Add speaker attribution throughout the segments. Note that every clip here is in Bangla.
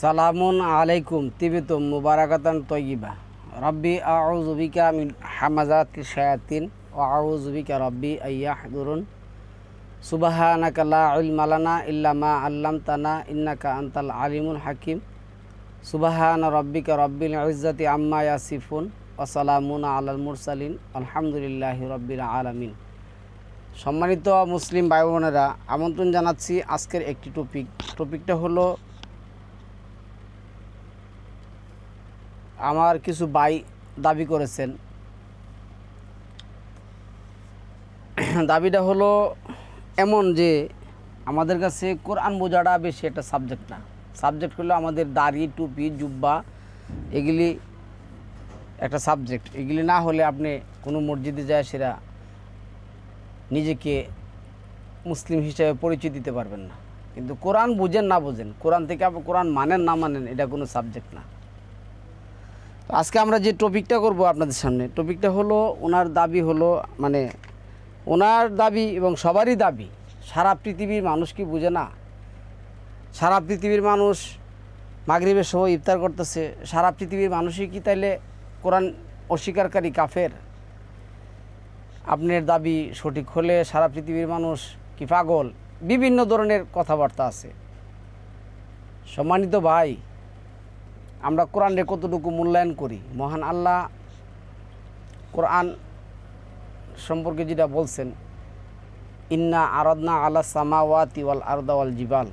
Speaker 1: সালামুন আলাইকুম তিবিতুম মুবারাকাতান তয়্যিবা রাব্বি আউযু বিকা মিন হামাযাতিশ শায়াতিন ওয়া আউযু বিকা রাব্বি আইয়াহদুরুন সুবহানাকা লা ইলমা লানা ইল্লা মা আল্লামতানা ইন্নাকা আনতাল আলিমুল হাকিম সুবহানা রাব্বিকা রাব্বিল ইজ্জাতি আম্মা ইয়াসিফুন ওয়া সালামুন আলাল মুরসালিন আলহামদুলিল্লাহি রাব্বিল আলামিন। সম্মানিত মুসলিম ভাই বোনেরা, আমন্ত্রণ জানাচ্ছি আজকের একটি টপিকটা হলো আমার কিছু ভাই দাবি করেছেন। দাবিটা হলো এমন যে আমাদের কাছে কোরআন বোঝাটা বেশি একটা সাবজেক্ট না। সাবজেক্ট হলো আমাদের দাড়ি, টুপি, জুব্বা, এগুলি একটা সাবজেক্ট। এগুলি না হলে আপনি কোনো মসজিদে যায় সেটা নিজেকে মুসলিম হিসেবে পরিচয় দিতে পারবেন না। কিন্তু কোরআন বুঝেন না বোঝেন, কোরআন থেকে আপনি কোরআন মানেন না মানেন, এটা কোনো সাবজেক্ট না। তো আজকে আমরা যে টপিকটা করব আপনাদের সামনে, টপিকটা হলো ওনার দাবি হলো, মানে ওনার দাবি এবং সবারই দাবি, সারা পৃথিবীর মানুষ কি বুঝে না? সারা পৃথিবীর মানুষ মাগরিবের সময় ইফতার করতেছে, সারা পৃথিবীর মানুষই কি তাইলে কোরআন অস্বীকারী কাফের? আপনার দাবি সঠিক হলে সারা পৃথিবীর মানুষ কি পাগল? বিভিন্ন ধরনের কথাবার্তা আছে। সম্মানিত ভাই, আমরা কোরআনের কতটুকু মূল্যায়ন করি? মহান আল্লাহ কোরআন সম্পর্কে যেটা বলছেন, ইন্না আরাদনা আলা সামাওয়াতি ওয়াল আরদা ওয়াল জিবাল,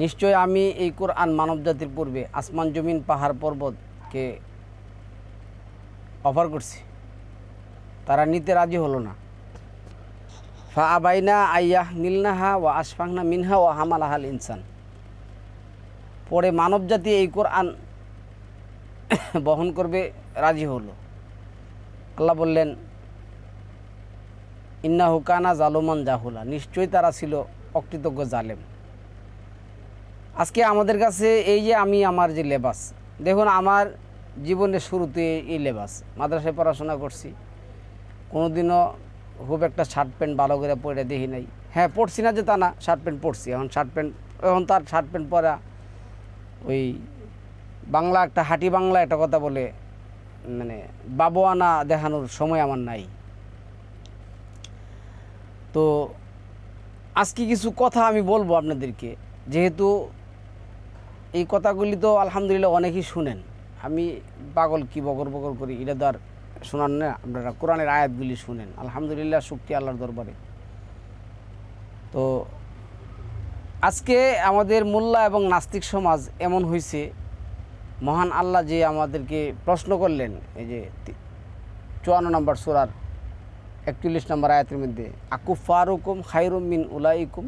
Speaker 1: নিশ্চয় আমি এই কোরআন মানবজাতির পূর্বে আসমান, জমিন, পাহাড়, পর্বতকে অফার করছি, তারা নিতে রাজি হলো না। ফা আবাইনা আইয়াহ মিলনাহা ওয়া আশফাকনা মিনহা ওয়া হামালাহাল ইনসান, পরে মানবজাতি এই কোরআন বহন করবে, রাজি হলো। আল্লাহ বললেন, ইন্নাহু কানা জালুমান জাহুলা, নিশ্চয়ই তারা ছিল অকৃতজ্ঞ জালেম। আজকে আমাদের কাছে এই যে আমি আমার যে লেবাস, দেখুন আমার জীবনের শুরুতে এই লেবাস, মাদ্রাসায় পড়াশোনা করছি, কোনোদিনও খুব একটা শার্ট প্যান্ট ভালো করে পরে দেখি নাই। হ্যাঁ, পড়ছি না যে তা না, শার্ট প্যান্ট পরছি। এখন তার শার্ট প্যান্ট পরা ওই বাংলা একটা হাঁটি বাংলা একটা কথা বলে, মানে বাবোয়ানা দেখানোর সময় আমার নাই। তো আজকে কিছু কথা আমি বলবো আপনাদেরকে, যেহেতু এই কথাগুলি তো আলহামদুলিল্লাহ অনেকেই শুনেন। আমি পাগল কি বগর বগর করি এটা তো আর শোনান না, আপনারা কোরআনের আয়াতগুলি শুনেন। আলহামদুলিল্লাহ, শুকরিয়া আল্লাহর দরবারে। তো আজকে আমাদের মোল্লা এবং নাস্তিক সমাজ এমন হয়েছে, মহান আল্লাহ যে আমাদেরকে প্রশ্ন করলেন, এই যে 54 নম্বর সূরার 41 নম্বর আয়াতের মধ্যে, আকুফারুকুম খায়রুম মিন উলাইকুম,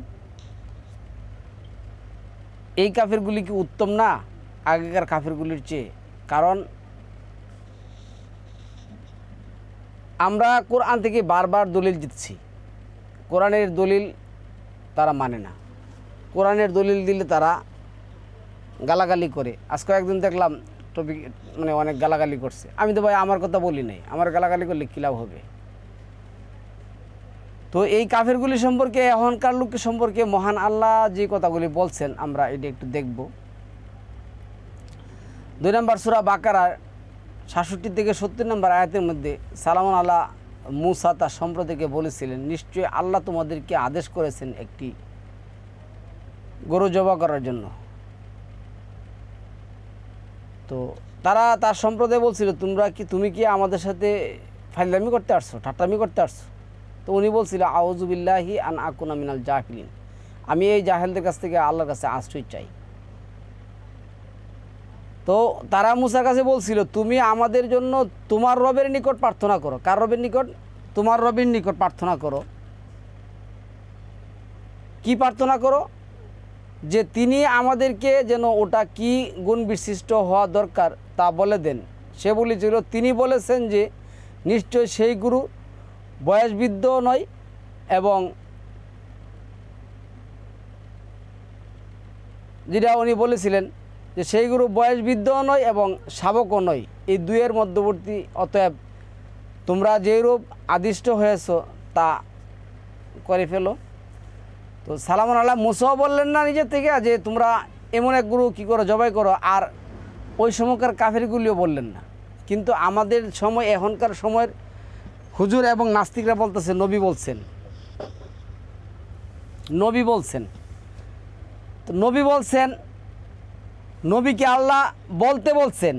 Speaker 1: এই কাফেরগুলি কি উত্তম না আগেকার কাফেরগুলির চেয়ে? কারণ আমরা কোরআন থেকে বারবার দলিল দিচ্ছি, কোরআনের দলিল তারা মানে না। কোরআনের দলিল দিলে তারা গালাগালি করে। আজকে একদিন দেখলাম টপিক, মানে অনেক গালাগালি করছে। আমি তো ভাই আমার কথা বলি নাই, আমার গালাগালি করলে কী লাভ হবে? তো এই কাফেরগুলি সম্পর্কে, এখনকার লোক সম্পর্কে মহান আল্লাহ যে কথাগুলি বলছেন, আমরা এটা একটু দেখব। 2 নম্বর সূরা বাকারার 66 থেকে 70 নম্বর আয়াতের মধ্যে সালামুন আল্লাহ মুসা তার সম্প্রদায়কে বলেছিলেন, নিশ্চয়ই আল্লাহ তোমাদেরকে আদেশ করেছেন একটি গরু জবাই করার জন্য। তো তারা তার সম্প্রদায় বলছিল, তুমি কি আমাদের সাথে ফাইজলামি করতে আসছো, ঠাট্টামি করতে আসছো? তো উনি বলছিল, আউযু বিল্লাহি আন আকুনা মিনাল জাহিলিন, আমি এই জাহেলদের কাছ থেকে আল্লাহর কাছে আশ্রয় চাই। তো তারা মুসার কাছে বলছিল, তুমি আমাদের জন্য তোমার রবের নিকট প্রার্থনা করো। কার রবের নিকট? তোমার রবের নিকট প্রার্থনা করো। কি প্রার্থনা করো? যে তিনি আমাদেরকে যেন ওটা কি গুণ বিশিষ্ট হওয়া দরকার তা বলে দেন। সে বলেছিল, তিনি বলেছেন যে নিশ্চয় সেই গুরু বয়সবৃদ্ধ নয় এবং যেটা উনি বলেছিলেন যে সেই গুরু বয়সবৃদ্ধও নয় এবং শাবকও নয়, এই দুইয়ের মধ্যবর্তী, অতএব তোমরা যেরূপ আদিষ্ট হয়েছ তা করে ফেলো। তো সালামুন আল্লাহ মুসাও বললেন না নিজের থেকে যে তোমরা এমন এক গরু কী করো, জবাই করো, আর ওই সময়কার কাফেরগুলিও বললেন না। কিন্তু আমাদের সময়, এখনকার সময়ের হুজুর এবং নাস্তিকরা বলতেছে নবী বলছেন, নবী বলছেন। তো নবী বলছেন, নবীকে আল্লাহ বলতে বলছেন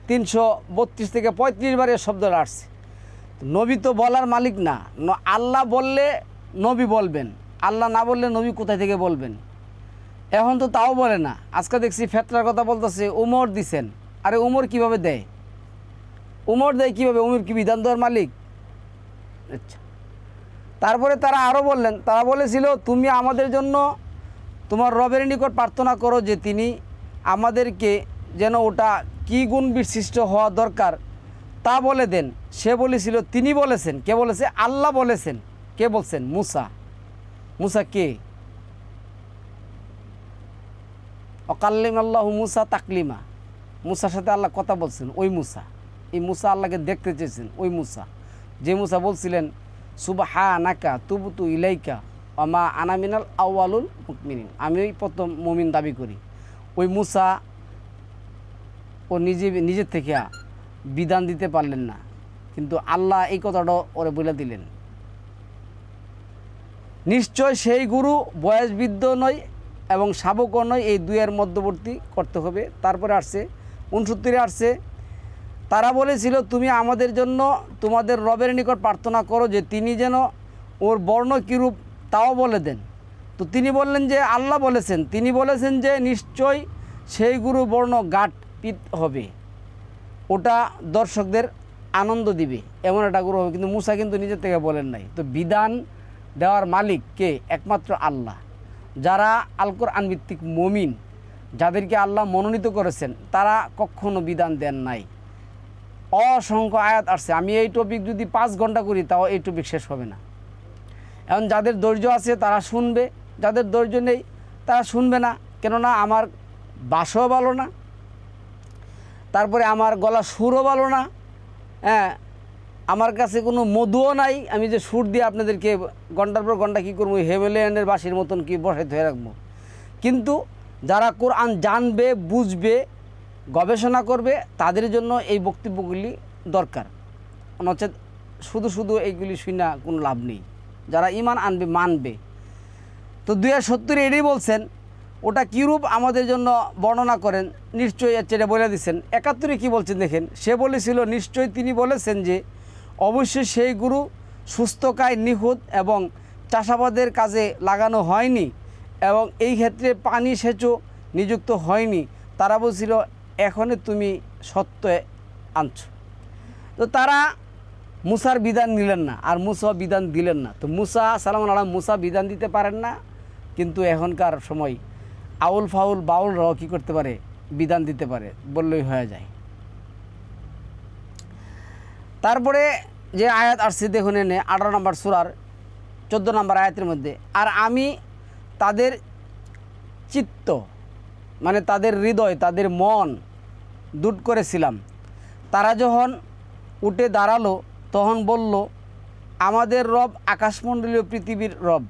Speaker 1: 332 থেকে 35 বার এই শব্দটা আসছে। নবী তো বলার মালিক না, আল্লাহ বললে নবী বলবেন, আল্লাহ না বললে নবী কোথায় থেকে বলবেন। এখন তো তাও বলে না। আজকে দেখছি ফেতরার কথা বলতেছে, উমর দিছেন। আরে উমর কিভাবে দেয়? উমর দেয় কীভাবে? উমর কি বিধান দেওয়ার মালিক? আচ্ছা, তারপরে তারা আরও বললেন, তারা বলেছিল তুমি আমাদের জন্য তোমার রবের নিকট প্রার্থনা করো যে তিনি আমাদেরকে যেন ওটা কী গুণ বিশিষ্ট হওয়া দরকার তা বলে দেন। সে বলেছিল, তিনি বলেছেন। কে বলেছে? আল্লাহ বলেছেন। কে বলছেন? মুসা। মুসা কে? অকাল্লিম আল্লাহু মুসা তাকলিমা। মুসার সাথে আল্লাহ কথা বলছেন, ওই মুসা। এই মুসা আল্লাহকে দেখতে চেয়েছেন, ওই মুসা। যে মুসা বলছিলেন সুবহানাকা তুবতু ইলাইকা আমা আনা মিনাল আউয়ালুল মুমিনিন, আমি ওই প্রথম মুমিন দাবি করি। ওই মুসা ও নিজের থেকে বিধান দিতে পারলেন না, কিন্তু আল্লাহ এই কথাটা ওরে বলে দিলেন। নিশ্চয় সেই গুরু বয়স বৃদ্ধ নয় এবং শাবকও নয়, এই দুয়ের মধ্যবর্তী করতে হবে। তারপরে আসছে 69 আসছে, তারা বলেছিল তুমি আমাদের জন্য তোমাদের রবের নিকট প্রার্থনা করো যে তিনি যেন ওর বর্ণ কীরূপ তাও বলে দেন। তো তিনি বললেন যে আল্লাহ বলেছেন, তিনি বলেছেন যে নিশ্চয় সেই গুরু বর্ণ গাঢ় হবে, ওটা দর্শকদের আনন্দ দিবে, এমন একটা গুরু হবে। কিন্তু মুসা কিন্তু নিজের থেকে বলেন নাই। তো বিধান দেওয়ার মালিক কে? একমাত্র আল্লাহ। যারা আল কোরআন ভিত্তিক মুমিন, যাদেরকে আল্লাহ মনোনীত করেছেন, তারা কখনো বিধান দেন নাই। অসংখ্য আয়াত আসছে। আমি এই টপিক যদি 5 ঘন্টা করি তাও এই টপিক শেষ হবে না। এখন যাদের ধৈর্য আছে তারা শুনবে, যাদের ধৈর্য নেই তারা শুনবে না। কেননা আমার বাসও ভালো না, তারপরে আমার গলা সুরও ভালো না, হ্যাঁ, আমার কাছে কোনো মধুও নাই। আমি যে সুর দিয়ে আপনাদেরকে ঘন্টার পর ঘন্টা কী করবো, হেমেলিয়ানের বাঁশির মতন কি বসে ধরে রাখবো। কিন্তু যারা কোরআন জানবে, বুঝবে, গবেষণা করবে, তাদের জন্য এই বক্তব্যগুলি দরকার। নচেত শুধু শুধু এইগুলি শুনে কোনো লাভ নেই। যারা ঈমান আনবে, মানবে। তো 270 এটাই বলছেন, ওটা কীরূপ আমাদের জন্য বর্ণনা করেন, নিশ্চয়ই এটা বলে দিচ্ছেন। 71 কী বলছেন দেখেন, সে বলেছিল নিশ্চয়ই তিনি বলেছেন যে অবশ্যই সেই গুরু সুস্থকায় নিখুঁত এবং চাষাবাদের কাজে লাগানো হয়নি এবং এই ক্ষেত্রে পানি সেচও নিযুক্ত হয়নি। তারা বলছিল এখনই তুমি সত্য আনছ। তো তারা মুসার বিধান নিলেন না, আর মুসা বিধান দিলেন না। তো মুসা সালামুন আলাইহি মুসা বিধান দিতে পারেন না, কিন্তু এখনকার সময় আউল ফাউল বাউলরাও কী করতে পারে? বিধান দিতে পারে, বললেই হয়ে যায়। তারপরে যে আয়াত আসছে দেখুন, এনে 18 নম্বর সূরার 14 নম্বর আয়াতের মধ্যে, আর আমি তাদের চিত্ত মানে তাদের হৃদয়, তাদের মন দুট করেছিলাম। তারা যখন উঠে দাঁড়ালো তখন বলল, আমাদের রব আকাশমণ্ডলীয় পৃথিবীর রব,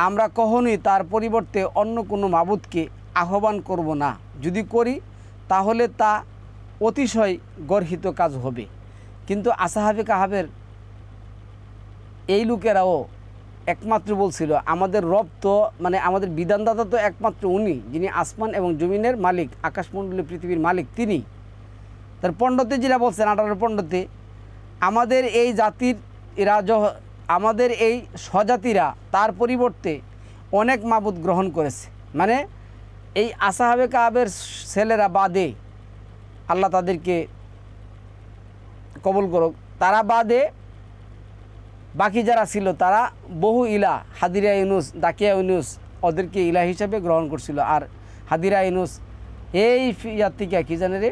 Speaker 1: আমরা কখনোই তার পরিবর্তে অন্য কোনো মাবুদকে আহ্বান করব না। যদি করি তাহলে তা অতিশয় গর্হিত কাজ হবে। কিন্তু আসহাবে কাহাবের এই লোকেরাও একমাত্র বলছিল, আমাদের রব তো মানে আমাদের বিধানদাতা তো একমাত্র উনি, যিনি আসমান এবং জমিনের মালিক, আকাশমণ্ডলীয় পৃথিবীর মালিক তিনি। তার পণ্ডতে যেটা বলছেন 18 পণ্ডতে, আমাদের এই জাতির আমাদের এই স্বজাতিরা তার পরিবর্তে অনেক মাবুদ গ্রহণ করেছে। মানে এই আসহাবে কাহাবের ছেলেরা বাদে, আল্লাহ তাদেরকে কবুল করুক, তারা বাদে বাকি যারা ছিল তারা বহু ইলা, হাদিরা ইউনুস, দাকিয়া ইউনুস, ওদেরকে ইলা হিসাবে গ্রহণ করছিল। আর হাদিরা ইউনুস এই ইয়ার থেকে কী জানে রে,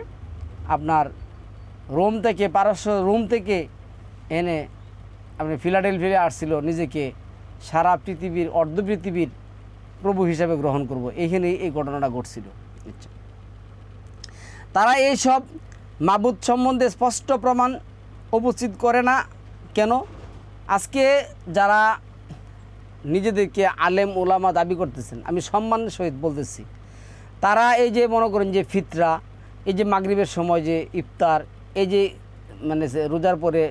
Speaker 1: আপনার রোম থেকে, পারস্য রোম থেকে এনে আপনি ফিলাডেলফিয়া আসছিল, নিজেকে সারা পৃথিবীর অর্ধ পৃথিবীর প্রভু হিসাবে গ্রহণ করব, এইখানেই এই ঘটনাটা ঘটছিল। তারা এই সব মাবুদ সম্বন্ধে স্পষ্ট প্রমাণ উপস্থিত করে না কেন? আজকে যারা নিজেদেরকে আলেম ওলামা দাবি করতেছেন, আমি সম্মানের সহিত বলতেছি, তারা এই যে মনে করেন যে ফিতরা, এই যে মাগরিবের সময় যে ইফতার, এই যে মানে রোজার পরে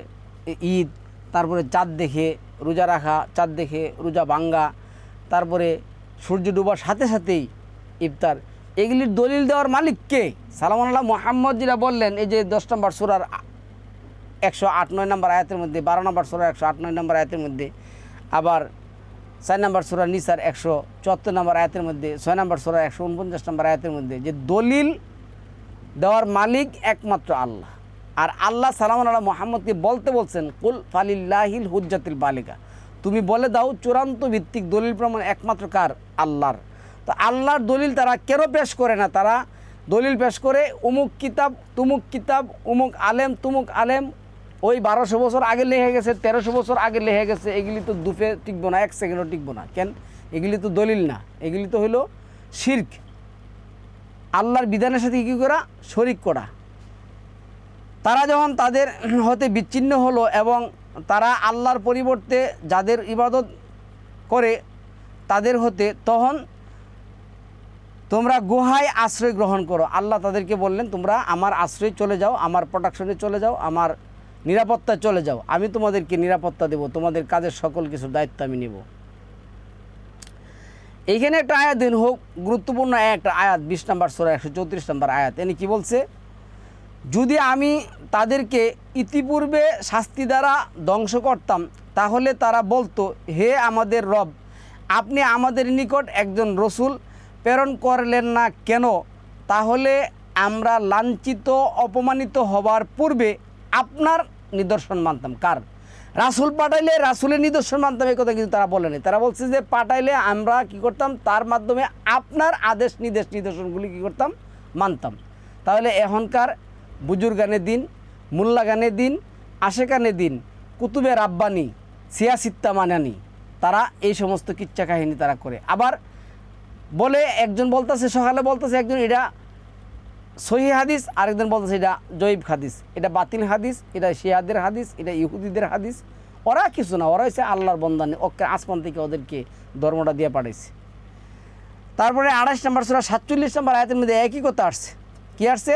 Speaker 1: ঈদ, তারপরে চাঁদ দেখে রোজা রাখা, চাঁদ দেখে রোজা ভাঙ্গা, তারপরে সূর্য ডুবার সাথে সাথেই ইফতার, এগুলির দলিল দেওয়ার মালিক কে? সালামান আল্লাহ মুহাম্মদ যেটা বললেন, এই যে 10 নম্বর সূরার 108-9 নম্বর আয়াতের মধ্যে, 12 নম্বর সূরার 108-9 নম্বর আয়াতের মধ্যে, আবার 4 নম্বর সূরা নিসার 174 নম্বর আয়াতের মধ্যে, 6 নম্বর সূরা 149 নম্বর আয়াতের মধ্যে, যে দলিল দেওয়ার মালিক একমাত্র আল্লাহ। আর আল্লাহ সালামান আল্লাহ মুহাম্মদকে বলতে বলছেন, কুল ফালিল্লাহিল হুজ্জাতুল বালিগা, তুমি বলে দাও চূড়ান্ত ভিত্তিক দলিল প্রমাণ একমাত্র কার? আল্লাহর। তো আল্লাহর দলিল তারা কেন পেশ করে না? তারা দলিল পেশ করে উমুক কিতাব, তুমুক কিতাব, উমুক আলেম, তুমুক আলেম, ওই 1200 বছর আগে লেখে গেছে, 1300 বছর আগে লেখে গেছে, এগুলি তো দুপে টিকবো না, 1 সেকেন্ডও টিকবো না। কেন? এগুলি তো দলিল না, এগুলি তো হলো শিরক, আল্লাহর বিধানের সাথে কী করা? শরিক করা। তারা যখন তাদের হতে বিচ্ছিন্ন হলো এবং তারা আল্লাহর পরিবর্তে যাদের ইবাদত করে তাদের হতে, তখন তোমরা গুহায় আশ্রয় গ্রহণ করো। আল্লাহ তাদেরকে বললেন, তোমরা আমার আশ্রয়ে চলে যাও, আমার প্রোটেকশনে চলে যাও, আমার নিরাপত্তায় চলে যাও, আমি তোমাদেরকে নিরাপত্তা দেব, তোমাদের কাজের সকল কিছুর দায়িত্ব আমি নেব। এইখানে একটা আয়াত দিন হোক, গুরুত্বপূর্ণ একটা আয়াত, 20 নম্বর সূরা 134 নম্বর আয়াত। এনে কি বলছে? যদি আমি তাদেরকে ইতিপূর্বে শাস্তি দ্বারা ধ্বংস করতাম, তাহলে তারা বলতো, হে আমাদের রব, আপনি আমাদের নিকট একজন রসুল প্রেরণ করলেন না কেন? তাহলে আমরা লাঞ্ছিত অপমানিত হবার পূর্বে আপনার নিদর্শন মানতাম। কার? রাসূল পাঠাইলে রাসূলের নিদর্শন মানতাম, এই কথা কিন্তু তারা বলেনি। তারা বলছে যে পাঠাইলে আমরা কি করতাম? তার মাধ্যমে আপনার আদেশ নিদর্শনগুলি কি করতাম? মানতাম। তাহলে এখনকার বুজুর্গানের দিন, মোল্লাগানের দিন, আশেকানের দিন, কুতুবে রাব্বানি, সিয়াসিত্তা মানানি, তারা এই সমস্ত কিচ্ছা কাহিনী তারা করে। আবার বলে একজন বলতেছে, সকালে বলতেছে একজন এটা সহিহ হাদিস, আরেকজন বলতেছে এটা জয়ীফ হাদিস, এটা বাতিল হাদিস, এটা শিয়াদের হাদিস, এটা ইহুদিদের হাদিস। ওরা কিছু না, ওরা হচ্ছে আল্লাহর বন্দানি, ওকে আসমান থেকে ওদেরকে ধর্মটা দিয়ে পাঠাইছে। তারপরে 28 নম্বর সূরা 47 নম্বর আয়াতের মধ্যে একই কথা আসছে। কি আসছে?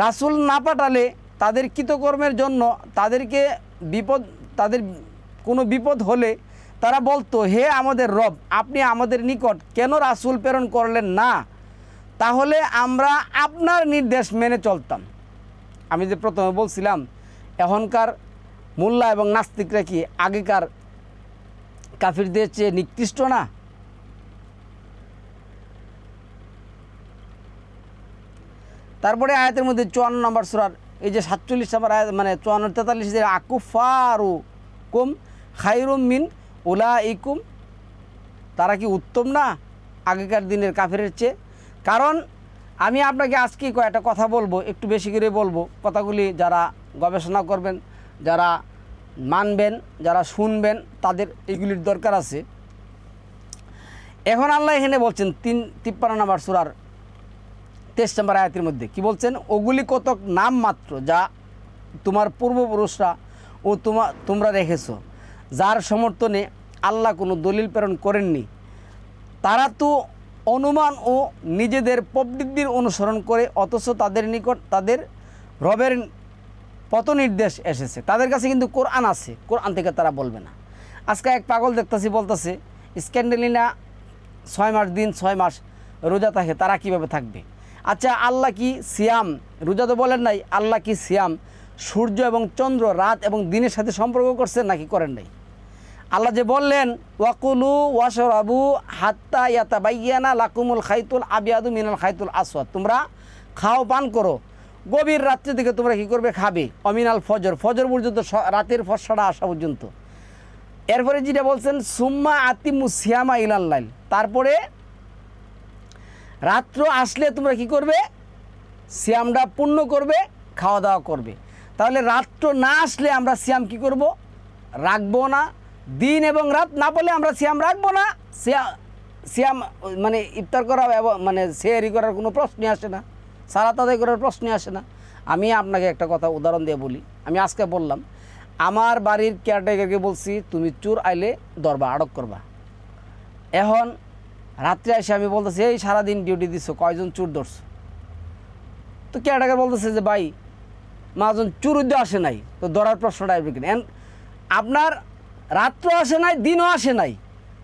Speaker 1: রাসূল না পাঠালে তাদের কৃতকর্মের জন্য তাদেরকে তাদের কোনো বিপদ হলে তারা বলতো, হে আমাদের রব, আপনি আমাদের নিকট কেন রাসূল প্রেরণ করলেন না? তাহলে আমরা আপনার নির্দেশ মেনে চলতাম। আমি যে প্রথমে বলছিলাম, এখনকার মোল্লা এবং নাস্তিকরা কি আগেকার কাফিরদের চেয়ে নিকৃষ্ট না? তারপরে আয়াতের মধ্যে 54 নম্বর সূরার এই যে 47 নম্বর আয়াত, মানে 54-43, যে আকুফারুকুম খায়রুম মিন উলাইকুম, তারা কি উত্তম না আগেকার দিনের কাফেরের চেয়ে? কারণ আমি আপনাকে আজকে কয়েকটা কথা বলবো, একটু বেশি করে বলবো। কথাগুলি যারা গবেষণা করবেন, যারা মানবেন, যারা শুনবেন, তাদের এগুলির দরকার আছে। এখন আল্লাহ এখানে বলছেন 53 নম্বর সূরার 23 নম্বর আয়াতের মধ্যে কি বলছেন? ওগুলি কতক নাম মাত্র যা তোমার পূর্বপুরুষরা ও তোমরা রেখেছো, যার সমর্থনে আল্লাহ কোনো দলিল প্রেরণ করেননি। তারা তো অনুমান ও নিজেদের প্রবৃত্তির অনুসরণ করে, অথচ তাদের নিকট তাদের রবের পথনির্দেশ এসেছে। তাদের কাছে কিন্তু কোরআন আছে, কোরআন থেকে তারা বলবে না। আজকে এক পাগল দেখতেছি, বলতেছে স্ক্যান্ডেলিনা 6 মাস দিন 6 মাস রোজা থাকে, তারা কিভাবে থাকবে? আচ্ছা, আল্লাহ কি সিয়াম, রোজা তো বলেন নাই, আল্লাহ কি সিয়াম সূর্য এবং চন্দ্র, রাত এবং দিনের সাথে সম্পর্ক করছেন নাকি করেন নাই? আল্লাহ যে বললেন, ওয়াকুলু ওয়াশরাবু হাত্তা ইয়াতাবাইয়ানা লাকুমুল খাইতুল আবিয়াদু মিনাল খাইতুল আসওয়াদ, তোমরা খাও পান করো, গভীর রাত্রি থেকে তোমরা কী করবে? খাবে। অমিনাল ফজর, ফজর পর্যন্ত, রাতের ফর্সাটা আসা পর্যন্ত। এরপরে যেটা বলছেন, সুম্মা আতিমু সিয়ামা ইলাল লাইল, তারপরে রাত্র আসলে তোমরা কি করবে? সিয়ামটা পূর্ণ করবে, খাওয়া দাওয়া করবে। তাহলে রাত্র না আসলে আমরা সিয়াম কি করব? রাখবো না। দিন এবং রাত না বলে আমরা সিয়াম রাখবো না। সিয়াম মানে ইফতার করা, মানে সেহরি করার কোনো প্রশ্নই আসে না, সালাত আদায় করার প্রশ্নই আসে না। আমি আপনাকে একটা কথা উদাহরণ দিয়ে বলি। আমি আজকে বললাম, আমার বাড়ির কেয়ারটেকারকে বলছি, তুমি চোর আইলে ধরবা, আটক করবা। এখন রাত্রে এসে আমি বলতেছি এই সারাদিন ডিউটি দিচ্ছ, কয়জন চোর ধরছো? তো কেয়ারটেকার বলতেছে যে ভাই মহাজন চোর উদ্যোগ আসে নাই, তো ধরার প্রশ্নটা আসবে কিনা। আপনার রাত্র আসে নাই, দিনও আসে নাই,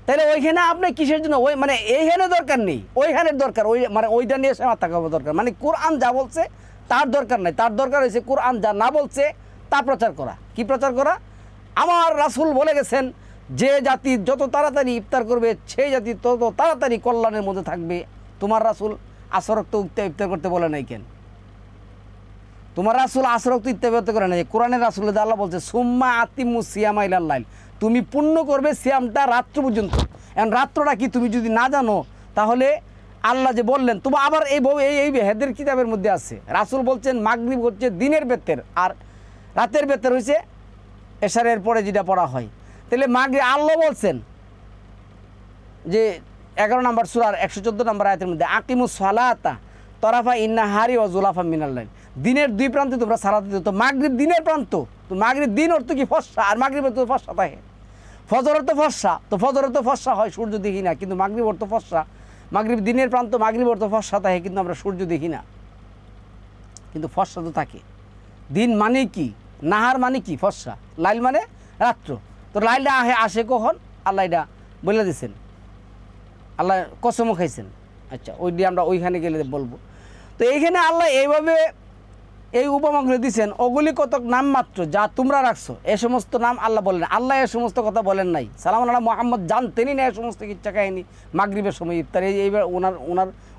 Speaker 1: তাহলে ওইখানে আপনি কিসের জন্য ওই মানে এইখানে দরকার নেই, ওইখানের দরকার, ওই মানে ওইটা নিয়ে এসে মাথা খাওয়া দরকার। মানে কোরআন যা বলছে তার দরকার নাই, তার দরকার হয়েছে কোরআন যা না বলছে তা প্রচার করা। কি প্রচার করা? আমার রাসূল বলে গেছেন যে জাতি যত তাড়াতাড়ি ইফতার করবে সেই জাতি তত তাড়াতাড়ি কল্যাণের মধ্যে থাকবে। তোমার রাসূল আসরক্ত ইফতার করতে বলে নাই কেন? তোমার রাসূল আসরক্ত ইফতার করে নাই। কোরআনের রাসূল আল্লাহ বলছে সুম্মা আতিমু সিয়ামা ইলাল লাইল, তুমি পূর্ণ করবে সিয়ামটা রাত্র পর্যন্ত। এখন রাত্রটা কি তুমি যদি না জানো তাহলে আল্লাহ যে বললেন তোমার আবার এই হেদের কিতাবের মধ্যে আছে রাসূল বলছেন মাগরিব হচ্ছে দিনের বেতের আর রাতের বেতের হয়েছে এশারের পরে যেটা পড়া হয়। তাহলে মাগরিব আল্লাহ বলছেন যে 11 নম্বর সূরার 114 নম্বর আয়াতের মধ্যে আকিমুস সালাতা তরাফা ইন্নাহারি ওয়া জুলাফা মিনাল লাইল, দিনের দুই প্রান্তে তোমরা সালাত দিও। তো মাগরিব দিনের প্রান্ত, তো মাগরিব দিন অর্থ কি ফর্সা, আর মাগরিবের তো ফর্সা থাকে। ফজর অর্থ ফর্সা, তো ফজর অর্থ ফর্সা হয় সূর্য দেখি না, কিন্তু মাগরিব অর্থ ফর্সা। মাগরিব দিনের প্রান্ত, মাগরিব অর্থ ফর্সা থাকে, কিন্তু আমরা সূর্য দেখি না, কিন্তু ফর্সা তো থাকে। দিন মানে কি, নাহার মানে কি ফর্সা, লাইল মানে রাত্র। তো লাইলটা আসে কখন? আল্লাহ এটা বলে দিয়েছেন, আল্লাহ কসমও খাইছেন। আচ্ছা ওই দিয়ে আমরা ওইখানে গেলে বলবো। তো এইখানে আল্লাহ এইভাবে এই উপমাগুলো দিচ্ছেন, ওগুলি কতক নাম মাত্র যা তোমরা রাখছো, এ সমস্ত নাম আল্লাহ বলেন। আল্লাহ এ সমস্ত কথা বলেন নাই। সালাম আল্লাহ মোহাম্মদ জানতেনই না এ সমস্ত কিচ্ছা কাহিনী মাগরিবের সময় ইফতার। এইবার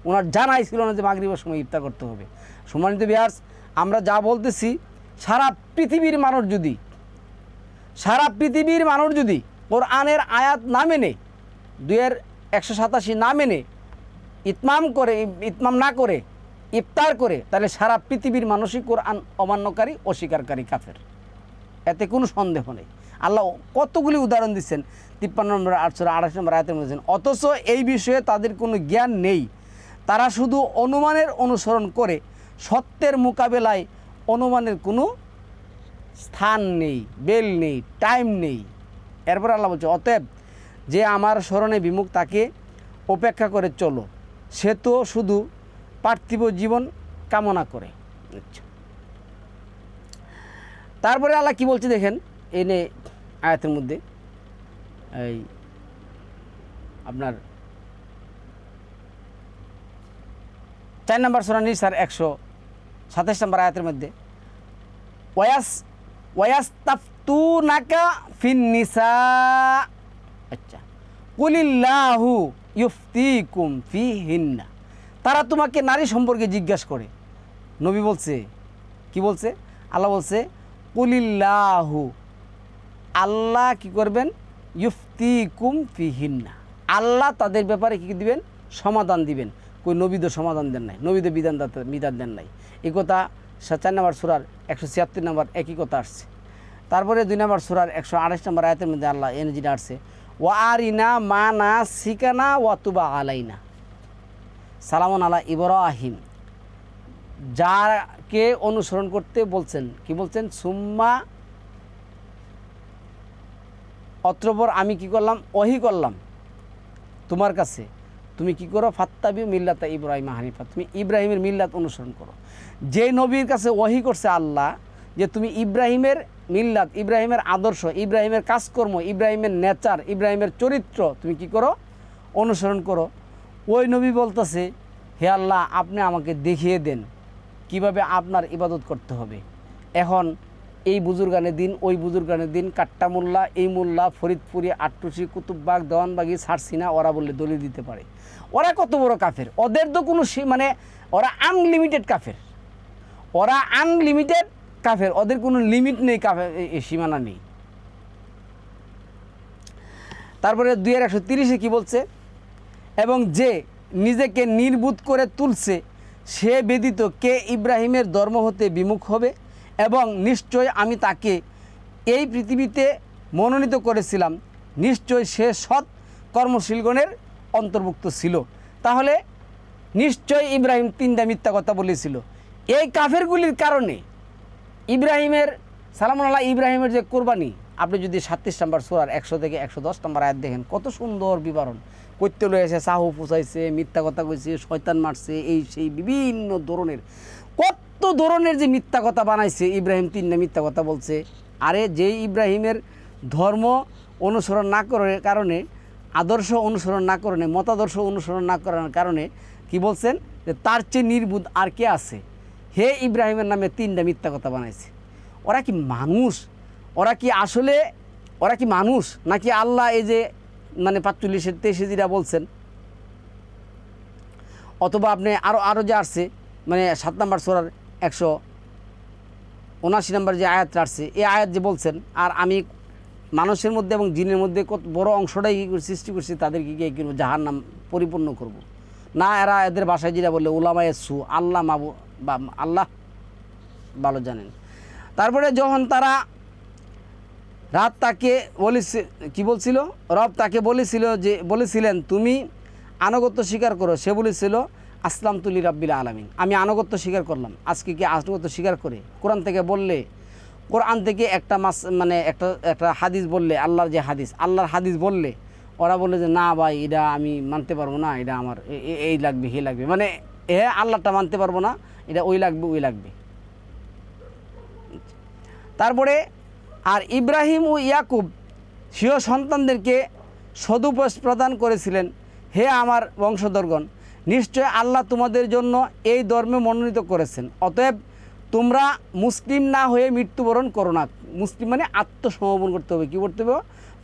Speaker 1: ওনার জানাই ছিল না যে মাগরিবের সময় ইফতার করতে হবে। সম্মানিত ভিউয়ার্স, আমরা যা বলতেছি সারা পৃথিবীর মানুষ যদি কোরআনের আয়াত না মেনে 2/187 না মেনে ইতমাম না করে ইফতার করে, তাহলে সারা পৃথিবীর মানুষই কোরআন অমান্যকারী, অস্বীকারী, কাফের। এতে কোনো সন্দেহ নেই। আল্লাহ কতগুলি উদাহরণ দিচ্ছেন 53 নম্বর 28 নম্বর আয়াতের মধ্যে। অথচ এই বিষয়ে তাদের কোনো জ্ঞান নেই, তারা শুধু অনুমানের অনুসরণ করে। সত্যের মোকাবেলায় অনুমানের কোনো স্থান নেই, বেল নেই, টাইম নেই। এরপর আল্লাহ বলছে অতএব যে আমার স্মরণে বিমুখ তাকে উপেক্ষা করে চলো, সে তো শুধু পার্থিব জীবন কামনা করে। আচ্ছা, তারপরে আল্লাহ কি বলছে দেখেন এনে আয়াতের মধ্যে, এই আপনার 4 নম্বর সূরা নিসার 127 নম্বর আয়াতের মধ্যে ওয়ায়াস্তাফতুনাকা ফিন নিসা, আচ্ছা কুলিল্লাহু ইউফতিকুম ফিহিন্না, তারা তোমাকে নারী সম্পর্কে জিজ্ঞাসা করে। নবী বলছে, কি বলছে? আল্লাহ বলছে কুলিল্লাহু, আল্লাহ কি করবেন? ইউফতিকুম ফিহিন্না, আল্লাহ তাদের ব্যাপারে কি দিবেন? সমাধান দিবেন। কই নবী তো সমাধান দেন নাই, নবী তো বিধান দেন নাই। এই কথা 4 নম্বর সূরার 176 নম্বর একই কথা আসছে। তারপরে 2 নম্বর সূরার 128 নম্বর আয়াতের মধ্যে আল্লাহ এনে যেটা আসছে ওয়া আরিনা মানা সিকানা ওয়া তুবা আলাইনা সালামুন আলা ইব্রাহিম, যাকে অনুসরণ করতে বলছেন, কি বলছেন? সুম্মা অতঃপর আমি কি করলাম? ওহী করলাম তোমার কাছে, তুমি কি করো? ফাত্তাবিউ মিল্লাতা ইব্রাহিম হানিফা, তুমি ইব্রাহিমের মিল্লাত অনুসরণ করো। যে নবীর কাছে ওহী করছে আল্লাহ যে তুমি ইব্রাহিমের মিল্লাত, ইব্রাহিমের আদর্শ, ইব্রাহিমের কাজকর্ম, ইব্রাহিমের নেচার, ইব্রাহিমের চরিত্র তুমি কি করো? অনুসরণ করো। ওই নবী বলতেছে হে আল্লাহ আপনি আমাকে দেখিয়ে দেন কিভাবে আপনার ইবাদত করতে হবে। এখন এই বুজুর্গানের দিন, ওই বুজুর্গানের দিন, কাট্টা মোল্লা, এই মোল্লা, ফরিদপুরি, আটটুসি, কুতুববাগ, দেওয়ানবাগি, ছাড়ছিনা, ওরা বললে দলিল দিতে পারে। ওরা কত বড় কাফের, ওদের তো কোনো মানে ওরা আনলিমিটেড কাফের, ওদের কোনো লিমিট নেই, কাফের সীমানা নেই। তারপরে 2/130 কি বলছে? এবং যে নিজেকে নির্বুত করে তুলছে সে ব্যতীত কে ইব্রাহিমের ধর্ম হতে বিমুখ হবে, এবং নিশ্চয় আমি তাকে এই পৃথিবীতে মনোনীত করেছিলাম, নিশ্চয় সে সৎ কর্মশীলগণের অন্তর্ভুক্ত ছিল। তাহলে নিশ্চয় ইব্রাহিম 3টা মিথ্যা কথা বলেছিল। এই কাফেরগুলির কারণে ইব্রাহিমের সালামুন আলাইহি ইব্রাহিমের যে কোরবানি, আপনি যদি 37 নম্বর সূরার 100 থেকে 110 নম্বর আয়াত দেখেন, কত সুন্দর বিবরণ, করতে লয়ে এসে সাহু ফুসাইছে, মিথ্যা কথা কইছে, শয়তান মারছে, এই সেই বিভিন্ন ধরনের কত ধরনের যে মিথ্যা কথা বানাইছে। ইব্রাহিম 3টা মিথ্যা কথা বলছে। আরে যেই ইব্রাহিমের ধর্ম অনুসরণ না করার কারণে, আদর্শ অনুসরণ না কারণে, মতাদর্শ অনুসরণ না করার কারণে কি বলছেন যে তার চেয়ে নির্বুধ আর কে আছে। হে ইব্রাহিমের নামে 3টা মিথ্যা কথা বানাইছে। ওরা কি মানুষ? ওরা কি আসলে ওরা কি মানুষ নাকি আল্লাহ এই যে মানে 45-এর 23 যেটা বলছেন, অথবা আপনি আরও যে আসছে মানে 7 নম্বর সূরার 179 নম্বর যে আয়াতটা আসছে, এই আয়াত যে বলছেন, আর আমি মানুষের মধ্যে এবং জিনের মধ্যে কত বড় অংশটাই কী সৃষ্টি করছি, তাদেরকে গিয়ে কিনবো জাহান্নাম পরিপূর্ণ করব। না, এরা এদের ভাষায় যেটা বললে উলামায়ে সু, আল্লাহ বা আল্লাহ ভালো জানেন। তারপরে যখন তারা রাত তাকে কি বলছিল, রব তাকে বলেছিলেন তুমি আনুগত্য স্বীকার করো। সে বলেছিল আসলামতু লিরাব্বিল আলামিন, আমি আনুগত্য স্বীকার করলাম। আজকে কি আনুগত্য স্বীকার করে? কোরআন থেকে বললে, কোরআন থেকে একটা মানে একটা হাদিস বললে, আল্লাহর যে হাদিস, আল্লাহর হাদিস বললে ওরা বলে যে না ভাই এটা আমি মানতে পারবো না, এটা আমার এই লাগবে হে লাগবে, মানে আল্লাহটা মানতে পারবো না, এটা ওই লাগবে। তারপরে আর ইব্রাহিম ও ইয়াকুব স্বীয় সন্তানদেরকে সদুপদেশ প্রদান করেছিলেন, হে আমার বংশধরগণ, নিশ্চয় আল্লাহ তোমাদের জন্য এই ধর্মে মনোনীত করেছেন, অতএব তোমরা মুসলিম না হয়ে মৃত্যুবরণ করো না। মুসলিম মানে আত্মসমর্পণ করতে হবে। কী করতে হবে?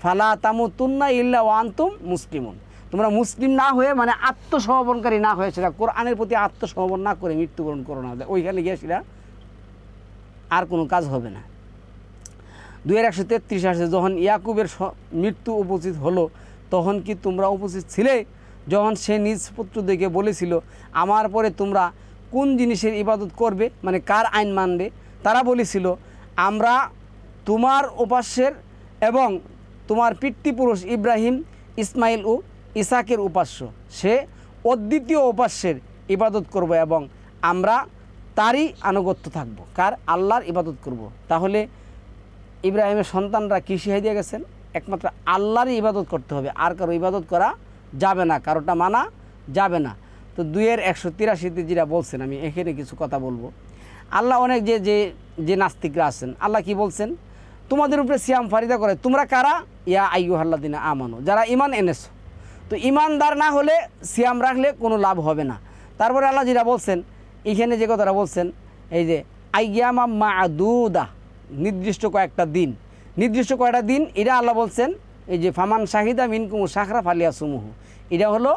Speaker 1: ফালা তামুতুন্না ইল্লা ওয়া আনতুম মুসলিমুন। তোমরা মুসলিম না হয়ে মানে আত্মসমর্পণকারী না হয়ে, সেটা কোরআনের প্রতি আত্মসমর্পণ না করে মৃত্যুবরণ করো না। ওইখানে গিয়ে সেটা আর কোনো কাজ হবে না। 2133 আসে, যখন ইয়াকুবের মৃত্যু উপস্থিত হলো তখন কি তোমরা উপস্থিত ছিলে যখন সে নিজ পুত্রদেরকে বলেছিল আমার পরে তোমরা কোন জিনিসের ইবাদত করবে, মানে কার আইন মানবে? তারা বলেছিল আমরা তোমার উপাস্যের এবং তোমার পিতৃপুরুষ ইব্রাহিম, ইসমাইল ও ইসাকের উপাস্য, সে অদ্বিতীয় উপাস্যের ইবাদত করব এবং আমরা তারই আনুগত্য থাকব। কার? আল্লাহর ইবাদত করব। তাহলে ইব্রাহিমের সন্তানরা কী শিখাই দিয়ে গেছেন? একমাত্র আল্লাহরই ইবাদত করতে হবে, আর কারো ইবাদত করা যাবে না, কারোটা মানা যাবে না। তো 2-183 যেটা বলছেন, আমি এখানে কিছু কথা বলবো। আল্লাহ অনেক যে নাস্তিকরা আছেন, আল্লাহ কি বলছেন? তোমাদের উপরে সিয়াম ফারিদা করে, তোমরা কারা? ইয়া আইয়ুহাল্লাযিনা আমানু, যারা ঈমান এনেছো। তো ঈমানদার না হলে সিয়াম রাখলে কোনো লাভ হবে না। তারপরে আল্লাহ যেটা বলছেন, এইখানে যে কথাটা বলছেন, এই যে আইয়ামা মা'দুদা, নির্দিষ্ট কয়েকটা দিন। নির্দিষ্ট কয়টা দিন? এটা আল্লাহ বলছেন এই যে ফামান শাহিদা মিনকুম শাহরা ফালিয়াসুমুহু, এটা হলো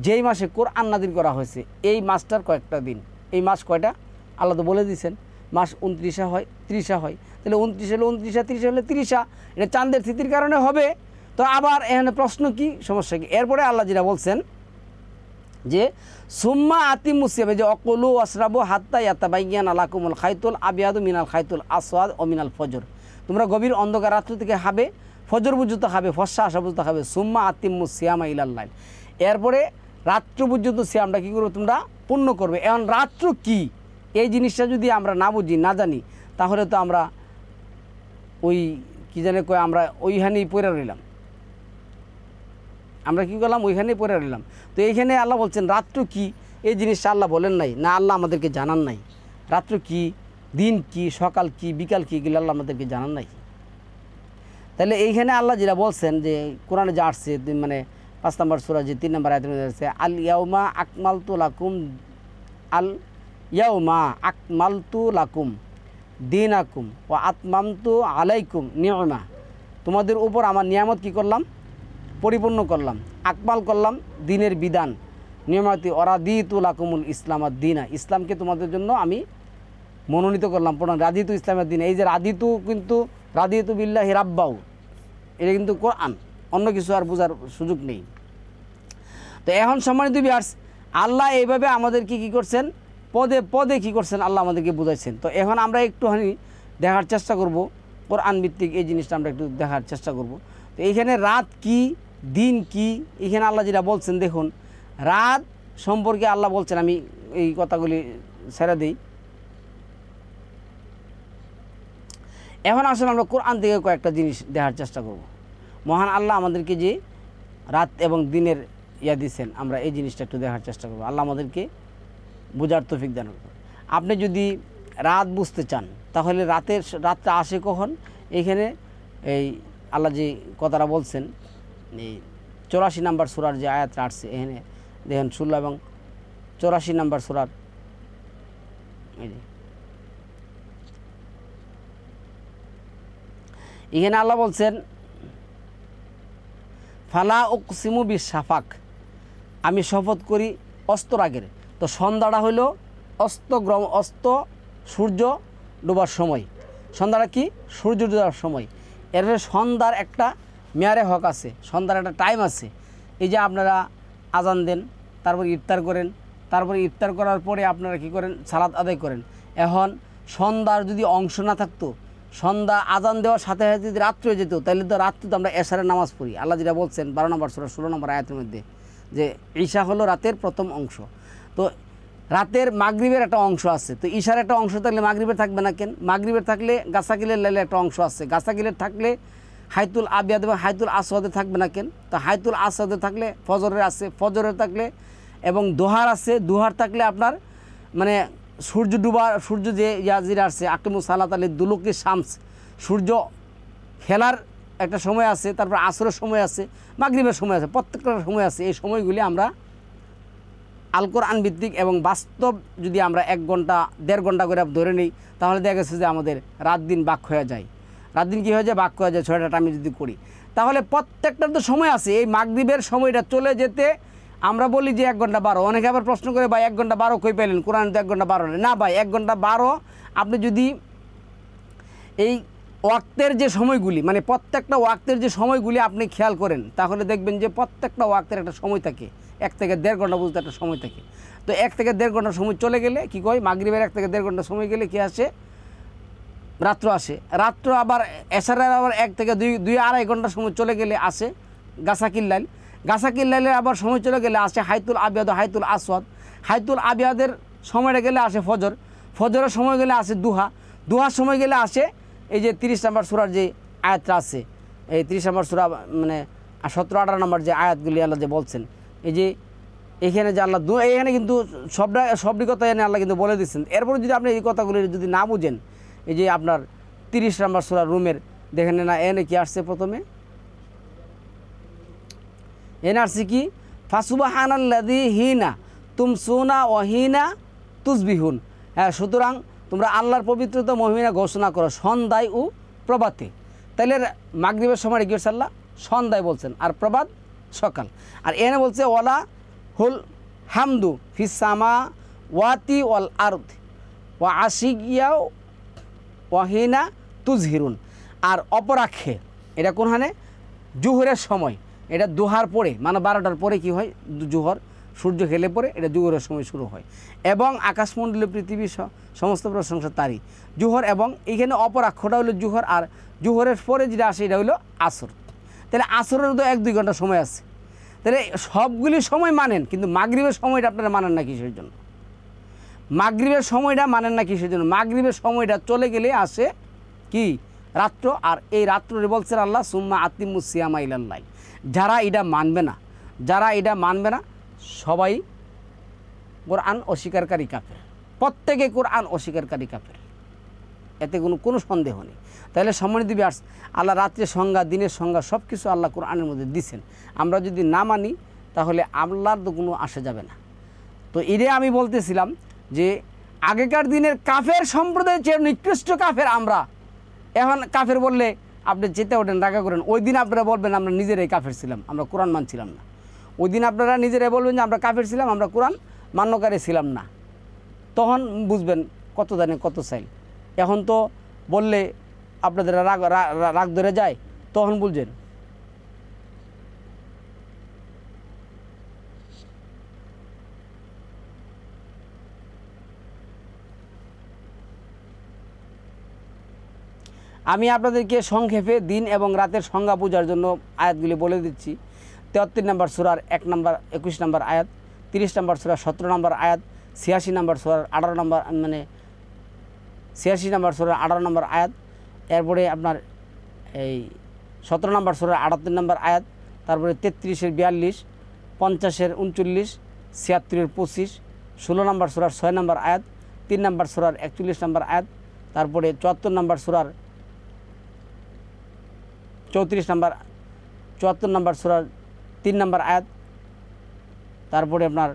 Speaker 1: যেই মাসে কোরআন নাযিল করা হয়েছে এই মাসটার কয়েকটা দিন। এই মাস কয়টা আল্লাহ তো বলে দিয়েছেন, মাস 29 হয়, 30 হয়। তাহলে 29 হলে 29, 30 হলে 30। এটা চাঁদের তিথির কারণে হবে। তো আবার এখানে প্রশ্ন কি, সমস্যা কি? এরপরে আল্লাহ যেটা বলছেন যে সুম্মা আতিমু সিয়াম, যে অকুলু ওয়াশরাবু হাত্তা ইয়াতাবায়্যানা লাকুমুল খাইতুল আবিয়াদু মিনাল খাইতুল আসওয়াদ ও মিনাল ফজর, তোমরা গভীর অন্ধকার রাত্রি থেকে খাবে, ফজর পর্যন্ত খাবে, ফর্সা আসা পর্যন্ত খাবে। সুম্মা আতিমু সিয়ামা ইলাল লাইল, এরপরে রাত্র পর্যন্ত সিয়ামটা কী করবে? তোমরা পূর্ণ করবে। এখন রাত্র কি, এই জিনিসটা যদি আমরা না বুঝি, না জানি, তাহলে তো আমরা ওই কী জানে কয়, আমরা ওইখানেই পড়ে রইলাম। আমরা কী করলাম? ওইখানেই পড়ে রইলাম। তো এইখানে আল্লাহ বলছেন রাত্র কি, এই জিনিসটা আল্লাহ বলেন নাই, না আল্লাহ আমাদেরকে জানান নাই। রাত্র কি, দিন কি, সকাল কি, বিকাল কি, এগুলো আল্লাহ আমাদেরকে জানান নাই। তাহলে এইখানে আল্লাহ যেটা বলছেন যে কোরআনে যা আসছে, মানে 5 নম্বর সূরা যে 3 নম্বর আয়াতে আছে, আল ইয়াউমা আকমালতু লাকুম দীনাকুম ওয়া আতমামতু আলাইকুম নি'মা, তোমাদের উপর আমার নিয়ামত কি করলাম? পরিপূর্ণ করলাম, আকমাল করলাম দিনের বিধান, নিয়ামতি ওরাদিতু লাকুমুল ইসলাম আদ-দীনা, ইসলামকে তোমাদের জন্য আমি মনোনীত করলাম, রাদিতু ইসলামের দিন। এই যে রাদিতু, কিন্তু রাদিতু বিল্লাহি রাব্বাউ, এটা কিন্তু কোরআন, অন্য কিছু আর বোঝার সুযোগ নেই। তো এখন সম্মানিত ভিউয়ার্স, আল্লাহ এইভাবে আমাদেরকে কী করছেন? পদে পদে কী করছেন? আল্লাহ আমাদেরকে বুঝাইছেন। তো এখন আমরা একটুখানি দেখার চেষ্টা করব, কোরআন ভিত্তিক এই জিনিসটা আমরা একটু দেখার চেষ্টা করব। তো এইখানে রাত কি, দিন কি, এখানে আল্লাহ যেটা বলছেন দেখুন, রাত সম্পর্কে আল্লাহ বলছেন, আমি এই কথাগুলি ছেড়ে দিই। এখন আসলে আমরা কোরআন থেকে কয়েকটা জিনিস দেখার চেষ্টা করব। মহান আল্লাহ আমাদেরকে যে রাত এবং দিনের ইয়া দিচ্ছেন, আমরা এই জিনিসটা একটু দেখার চেষ্টা করবো। আল্লাহ আমাদেরকে বোঝার তৌফিক দান করুন। আপনি যদি রাত বুঝতে চান তাহলে রাতটা আসে কখন? এইখানে এই আল্লাহ যে কথাটা বলছেন, এই 84 নম্বর সূরার যে আয়াতটা আসছে, এখানে দেখেন 16 এবং 84 নম্বর সূরার এখানে আল্লাহ বলছেন ফালা উকসিমু বিশ-শাফাক, আমি শপথ করি অস্তরাগের। তো সন্ধ্যাটা হইল অস্ত সূর্য ডোবার সময়। সন্ধ্যাটা কি? সূর্য ডোবার সময়। এরপরে সন্ধ্যার একটা মেয়ারে হক আছে, সন্ধ্যার একটা টাইম আছে। এই যে আপনারা আজান দেন, তারপর ইফতার করেন, তারপরে ইফতার করার পরে আপনারা কি করেন? সালাত আদায় করেন। এখন সন্ধ্যার যদি অংশ না থাকতো, সন্ধ্যা আজান দেওয়ার সাথে সাথে যদি রাত্রি হয়ে যেত, তাহলে তো রাত্রি তো আমরা এশারের নামাজ পড়ি। আল্লাহ যেটা বলছেন 12 নম্বর সূরা 16 নম্বর আয়াতের মধ্যে, যে ঈশা হলো রাতের প্রথম অংশ। তো রাতের মাগরিবের একটা অংশ আছে, তো ঈশার একটা অংশ থাকলে মাগরিবের থাকবে না কেন? মাগরিবের থাকলে গাছাকিলের লাইলে একটা অংশ আছে, গাছাকিলের থাকলে হাইতুল আবিয়াদ এবং হাইতুল আসওয়াদে থাকবে না কেন? তো হাইতুল আসওয়াদে থাকলে ফজরের আছে, ফজরের থাকলে এবং দোহার আছে, দোহার থাকলে আপনার মানে সূর্য ডুবার, সূর্য যে ইয়াজির আসছে আকিমুস সালাত আলী দুলুকি শামস, সূর্য খেলার একটা সময় আছে, তারপর আসরের সময় আছে, মাগরিবের সময় আছে, প্রত্যেকটা সময় আছে। এই সময়গুলি আমরা আল কোরআন ভিত্তিক এবং বাস্তব যদি আমরা 1 ঘন্টা 1.5 ঘন্টা করে ধরে নিই, তাহলে দেখা গেছে যে আমাদের রাত দিন বাক হয়ে যায়। রাত দিন কী হয়ে যায়? বাক হয়ে যায় 6টা আমি যদি করি, তাহলে প্রত্যেকটার তো সময় আছে। এই মাগরিবের সময়টা চলে যেতে আমরা বলি যে 1 ঘন্টা 12। অনেকে আবার প্রশ্ন করে, ভাই 1 ঘন্টা 12 কই পেলেন? কোরআন তো 1 ঘন্টা 12 না ভাই, 1 ঘন্টা 12 আপনি যদি এই ওয়াক্তের যে সময়গুলি, মানে প্রত্যেকটা ওয়াক্তের যে সময়গুলি আপনি খেয়াল করেন, তাহলে দেখবেন যে প্রত্যেকটা ওয়াক্তের একটা সময় থাকে। 1 থেকে 1.5 ঘন্টা বুঝতে একটা সময় থাকে। তো 1 থেকে 1.5 ঘন্টা সময় চলে গেলে কি কয়? মাগরিবের 1 থেকে 1.5 ঘন্টা সময় গেলে কি আসে? রাত্র আসে। রাত্র আবার এশারের আবার 1 থেকে 2-2.5 ঘন্টা সময় চলে গেলে আসে গাছাকিল্লাইল। গাছাকিল্লাইলের আবার সময় চলে গেলে আসে হাইতুল আবিয়াদ, হাইতুল আসওয়াদ। হাইতুল আবিয়াদের সময়টা গেলে আসে ফজর। ফজরের সময় গেলে আসে দুহা। দুহার সময় গেলে আসে এই যে 30 নম্বর সূরার যে আয়াতটা আছে, এই 30 নম্বর সূরা মানে 17-18 নম্বর যে আয়াতগুলি আল্লাহ যে বলছেন, এই যে এখানে যে আল্লাহ এখানে কিন্তু সবটি কথা এনে আল্লাহ কিন্তু বলে দিচ্ছেন। এরপরে যদি আপনি এই কথাগুলি যদি না বুঝেন, এই যে আপনার 30 নম্বর সূরা রুমের দেখেন না, এনে কি আসছে? প্রথমে এনে আসছে কি? ফাসুবহানাল্লাযী হিনা তুমসুনা ওয়া হিনা তুসবিহুন। হ্যাঁ, সুতরাং তোমরা আল্লাহর পবিত্রতা মহিমা ঘোষণা করো সন্ধ্যায় ও প্রভাতে। তাইলে মাগরিবের সময় কি আল্লাহ সন্ধ্যায় বলছেন, আর প্রভাত সকাল। আর এনে বলছে ওয়ালা হুল হামদু ফিস সামাওয়াতি ওয়াল আরদ ওয়া আশিকিয়া ওয়া হিনা তুজহিরুন। আর অপরাক্ষে, এটা কোনখানে? জুহরের সময়। এটা দুহার পরে, মানে 12টার পরে কি হয়? জুহর, সূর্য হেলে পরে এটা জুহরের সময় শুরু হয়। এবং আকাশমণ্ডলীয় পৃথিবী সমস্ত প্রশংসা তারই। জুহর এবং এইখানে অপরাক্ষটা হলো জুহর, আর জুহরের পরে যেটা আসে এটা হলো আসর। তাহলে আসরের তো 1-2 ঘন্টা সময় আছে। তাহলে সবগুলি সময় মানেন, কিন্তু মাগরিবের সময়টা আপনারা মানেন না কিসের জন্য? মাগরিবের সময়টা মানেন না কিসের জন্য? মাগরিবের সময়টা চলে গেলে আসে কি? রাত্র। আর এই রাত্রে বলছেন আল্লাহ সুম্মা আতিমুস সিয়ামা ইলাল লাইল। যারা এটা মানবে না, যারা এটা মানবে না, সবাই কোরআন অস্বীকারী কাফের। প্রত্যেকে কোরআন অস্বীকারী কাফের, এতে কোনো সন্দেহ নেই। তাহলে সম্মানিত ভিউয়ার্স, আল্লাহ রাত্রের সংজ্ঞা, দিনের সংজ্ঞা সব কিছু আল্লাহ কোরআনের মধ্যে দিছেন। আমরা যদি না মানি তাহলে আল্লাহর তো কোনো আসে যাবে না। তো এরে আমি বলতেছিলাম যে আগেকার দিনের কাফের সম্প্রদায়ের চেয়ে নিকৃষ্ট কাফের আমরা। এখন কাফের বললে আপনি চেতে ওঠেন, রাগা করেন। ওই দিন আপনারা বলবেন আমরা নিজেরাই কাফের ছিলাম, আমরা কোরআন মানছিলাম না। ওই দিন আপনারা নিজেরাই বলবেন যে আমরা কাফের ছিলাম, আমরা কোরআন মান্যকারী ছিলাম না। তখন বুঝবেন কত জানে কত চাইল। এখন তো বললে আপনাদের রাগ ধরে যায়, তখন বুঝছেন। আমি আপনাদেরকে সংক্ষেপে দিন এবং রাতের সংজ্ঞা বোঝার জন্য আয়াতগুলি বলে দিচ্ছি। 73 নম্বর সূরার 1 নম্বর 21 নম্বর আয়াত, 30 নম্বর সূরার 17 নম্বর আয়াত, 86 নম্বর সূরার 18 নম্বর মানে 86 নম্বর সূরার 18 নম্বর আয়াত, এরপরে আপনার এই 17 নম্বর সূরার 78 নম্বর আয়াত, তারপরে 33-এর 42, 50-এর 39, 76-এর 25, 16 নম্বর সূরার 6 নম্বর আয়াত, 3 নম্বর সূরার 41 নম্বর আয়াত, তারপরে 74 নম্বর সূরার 74 নম্বর সূরার 3 নম্বর আয়াত, তারপরে আপনার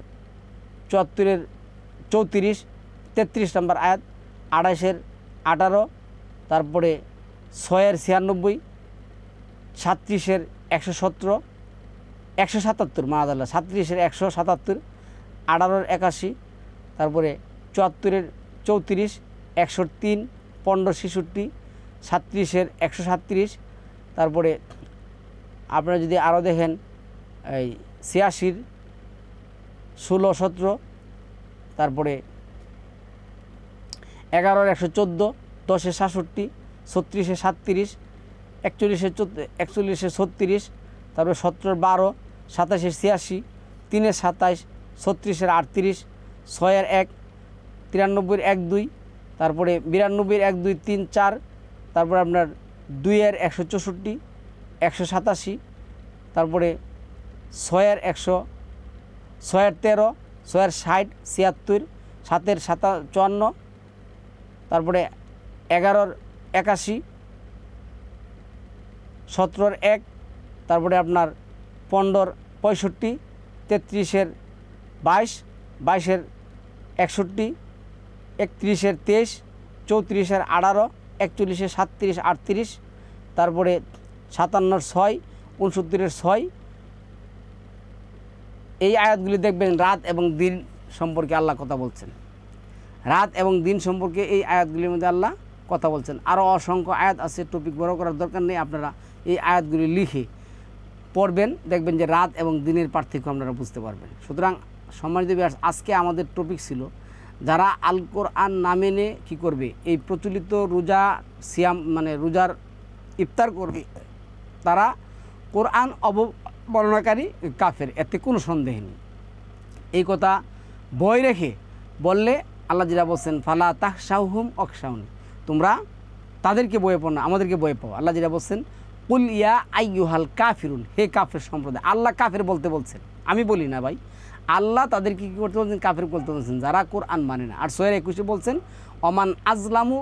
Speaker 1: 74-এর 34, 33 নম্বর আয়াত, 28-এর 18, তারপরে 6-এর 96, 37-এর 117, 177 মাআদাল্লাহ, 37-এর 177, 18-এর 81, তারপরে 74-এর 34, 103, 1566, 37-এর 137, তারপরে আপনারা যদি আরও দেখেন এই 86-র 16, 17, তারপরে 11-এর 114, 10-এর 67, 36-এর 37, 41-এর 36, তারপরে 17-এর 12, 27-এর 86, 3-এর 27, 36-এর 38, 6-এর 1, 93-এর 1, 2, তারপরে 92-এর 1, 2, 3, 4, তারপরে আপনার 2-এর 164, 187, তারপরে 6-এর 100, 6-এর 13, 6-এর 60, 76, 7-এর 54, তারপরে 11-এর 81, 17-এর 1, তারপরে আপনার 15-এর 65, 33-এর 22, 22-এর 61, 31-এর 23, 34-এর 18, 41-এর 37, 38, তারপরে 57-এর 6, 69-এর 6। এই আয়াতগুলি দেখবেন রাত এবং দিন সম্পর্কে আল্লাহ কথা বলছেন। রাত এবং দিন সম্পর্কে এই আয়াতগুলির মধ্যে আল্লাহ কথা বলছেন। আরও অসংখ্য আয়াত আছে, টপিক বড় করার দরকার নেই, আপনারা এই আয়াতগুলি লিখে পড়বেন, দেখবেন যে রাত এবং দিনের পার্থক্য আপনারা বুঝতে পারবেন। সুতরাং সম্মানিত ভিউয়ার্স, আজকে আমাদের টপিক ছিল যারা আল কোরআন না মেনে কী করবে, এই প্রচলিত রোজা সিয়াম মানে রোজার ইফতার করবে, তারা কোরআন অবমাননাকারী কাফের, এতে কোনো সন্দেহ নেই। এই কথা বই রেখে বললে আল্লাহ যেটা বলছেন ফালা তাখশাউহুম অখশাউনি, তোমরা তাদেরকে বয়ে পড়ো না, আমাদেরকে বয়ে পাও। আল্লাহ যেটা বলছেন কুল ইয়া আইয়ুহাল কাফিরুন, হে কাফের সম্প্রদায়। আল্লাহ কাফের বলতে বলছেন, আমি বলি না ভাই, আল্লাহ তাদেরকে কী করতে বলছেন, কাফের বলতে বলছেন, যারা কোরআন মানে না। আর 6-21 বলছেন অমান আজলামু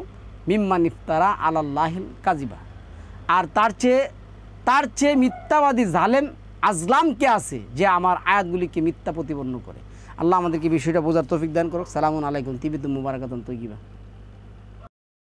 Speaker 1: মিম্মান ইফতারা আলাল্লাহিল কাজিবা, আর তার চেয়ে মিথ্যাবাদী জালেম আজলাম কে আছে যে আমার আয়াতগুলিকে মিথ্যা প্রতিপন্ন করে। আল্লাহ আমাদেরকে বিষয়টা বোঝার তৌফিক দান করুক। সালামুন আলাইকুম তিবিতুম মুবারাকাতুন তৈয়িবা।